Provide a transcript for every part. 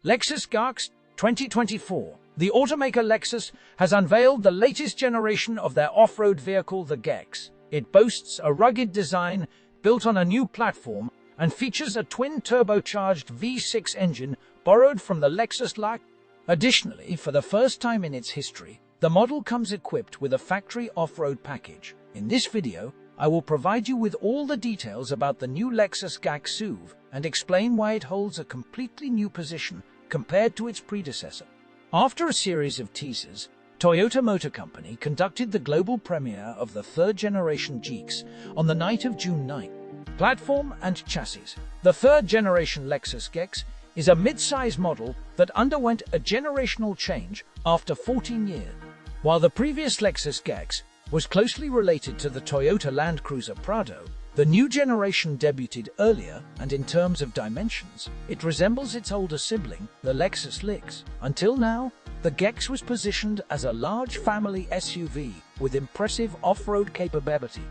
Lexus GX 2024. The automaker Lexus has unveiled the latest generation of their off-road vehicle, the GX. It boasts a rugged design built on a new platform and features a twin-turbocharged V6 engine borrowed from the Lexus LX. Additionally, for the first time in its history, the model comes equipped with a factory off-road package. In this video, I will provide you with all the details about the new Lexus GX SUV and explain why it holds a completely new position compared to its predecessor. After a series of teasers, Toyota Motor Company conducted the global premiere of the third-generation GX on the night of June 9. Platform and chassis. The third-generation Lexus GX is a mid-size model that underwent a generational change after 14 years. While the previous Lexus GX was closely related to the Toyota Land Cruiser Prado, the new generation debuted earlier, and in terms of dimensions, it resembles its older sibling, the Lexus LX. Until now, the GX was positioned as a large family SUV with impressive off-road capability.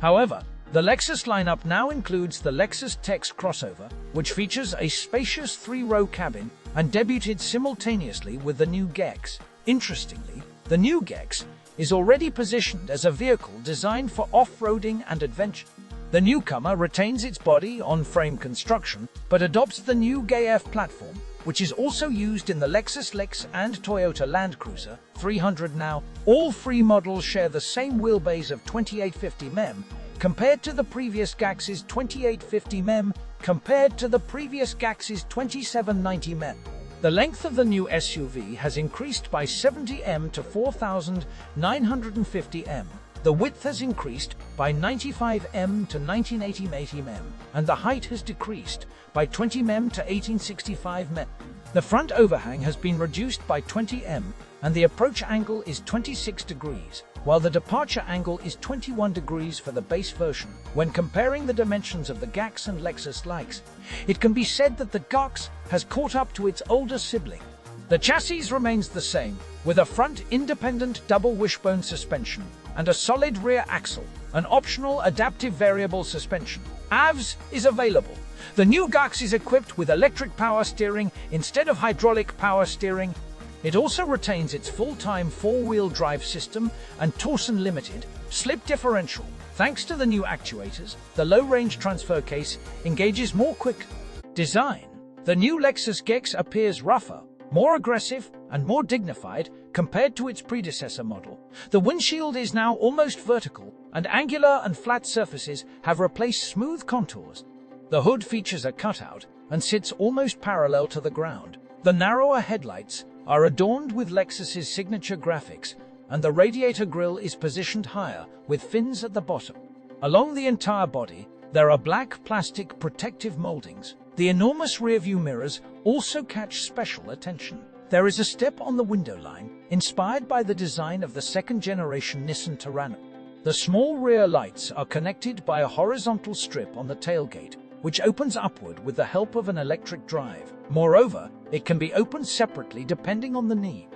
However, the Lexus lineup now includes the Lexus Tex crossover, which features a spacious three-row cabin and debuted simultaneously with the new GX. Interestingly, the new GX is already positioned as a vehicle designed for off-roading and adventure. The newcomer retains its body-on-frame construction, but adopts the new GX platform, which is also used in the Lexus LX and Toyota Land Cruiser 300 now. All three models share the same wheelbase of 2850 mm, compared to the previous GX's 2850 mm, compared to the previous GX's 2790 mm. The length of the new SUV has increased by 70 mm to 4,950 mm. The width has increased by 95 mm to 1980 mm, and the height has decreased by 20 mm to 1865 mm. The front overhang has been reduced by 20 mm, and the approach angle is 26 degrees, while the departure angle is 21 degrees for the base version. When comparing the dimensions of the GX and Lexus LX, it can be said that the GX has caught up to its older sibling. The chassis remains the same, with a front independent double wishbone suspension and a solid rear axle. An optional adaptive variable suspension (AVS) is available. The new GX is equipped with electric power steering instead of hydraulic power steering. It also retains its full-time four-wheel drive system and Torsen limited slip differential. Thanks to the new actuators, the low-range transfer case engages more quick. Design. The new Lexus GX appears rougher, more aggressive, and more dignified compared to its predecessor model. The windshield is now almost vertical, and angular and flat surfaces have replaced smooth contours. The hood features a cutout and sits almost parallel to the ground. The narrower headlights are adorned with Lexus's signature graphics, and the radiator grille is positioned higher, with fins at the bottom. Along the entire body, there are black plastic protective moldings. The enormous rearview mirrors also catch special attention. There is a step on the window line, inspired by the design of the second-generation Nissan Terrano. The small rear lights are connected by a horizontal strip on the tailgate, which opens upward with the help of an electric drive. Moreover, it can be opened separately depending on the need.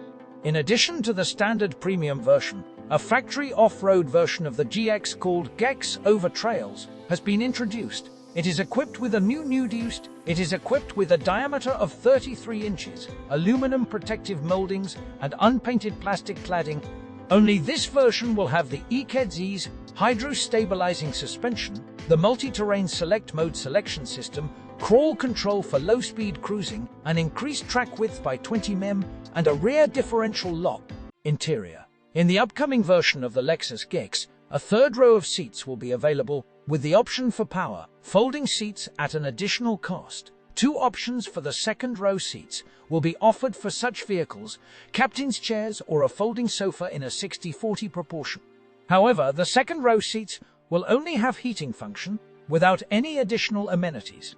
In addition to the standard premium version, a factory off-road version of the GX called GX Over Trails has been introduced. It is equipped with a It is equipped with a diameter of 33 inches, aluminum protective moldings, and unpainted plastic cladding. Only this version will have the EKEDS hydro-stabilizing suspension, the multi-terrain select mode selection system, crawl control for low-speed cruising, an increased track width by 20 mm, and a rear differential lock. Interior. In the upcoming version of the Lexus GX, a third row of seats will be available, with the option for power folding seats at an additional cost. Two options for the second row seats will be offered for such vehicles: captain's chairs or a folding sofa in a 60-40 proportion. However, the second row seats will only have heating function, without any additional amenities.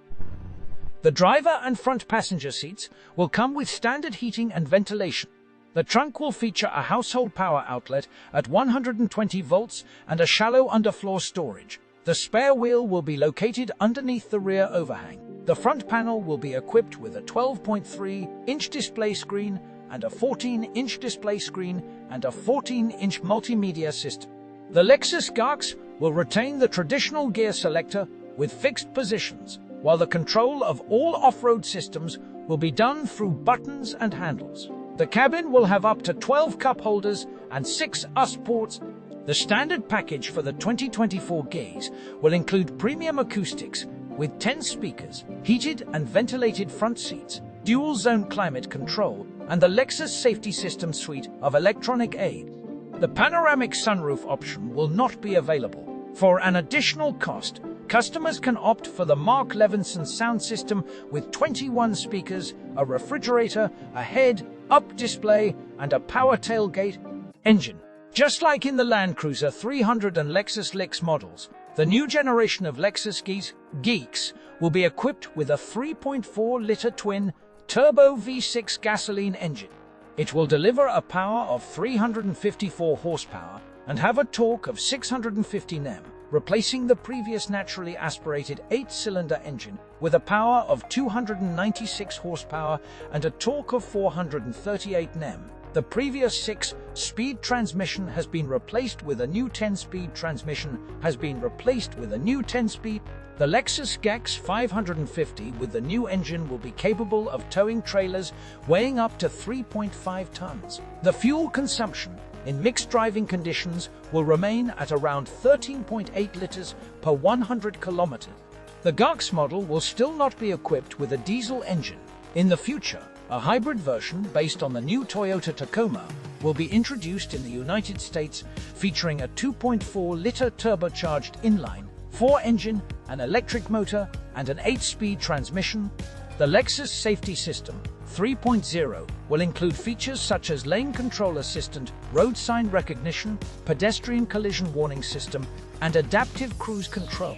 The driver and front passenger seats will come with standard heating and ventilation. The trunk will feature a household power outlet at 120 volts and a shallow underfloor storage. The spare wheel will be located underneath the rear overhang. The front panel will be equipped with a 12.3-inch display screen and a 14-inch display screen and a 14-inch multimedia system. The Lexus GX will retain the traditional gear selector with fixed positions, while the control of all off-road systems will be done through buttons and handles. The cabin will have up to 12 cup holders and 6 US ports. The standard package for the 2024 Gaze will include premium acoustics with 10 speakers, heated and ventilated front seats, dual-zone climate control, and the Lexus Safety System suite of electronic aid. The panoramic sunroof option will not be available. For an additional cost, customers can opt for the Mark Levinson sound system with 21 speakers, a refrigerator, a head-up display, and a power tailgate engine. Just like in the Land Cruiser 300 and Lexus LX models, the new generation of Lexus GX will be equipped with a 3.4-liter twin-turbo V6 gasoline engine. It will deliver a power of 354 horsepower and have a torque of 650 Nm, replacing the previous naturally aspirated 8-cylinder engine with a power of 296 horsepower and a torque of 438 Nm. The previous 6-speed transmission has been replaced with a new 10-speed transmission. The Lexus GX 550 with the new engine will be capable of towing trailers weighing up to 3.5 tons. The fuel consumption in mixed driving conditions will remain at around 13.8 liters per 100 kilometers. The GX model will still not be equipped with a diesel engine. In the future, a hybrid version based on the new Toyota Tacoma will be introduced in the United States, featuring a 2.4-liter turbocharged inline-4 engine, an electric motor, and an 8-speed transmission. The Lexus Safety System 3.0 will include features such as lane control assistant, road sign recognition, pedestrian collision warning system, and adaptive cruise control.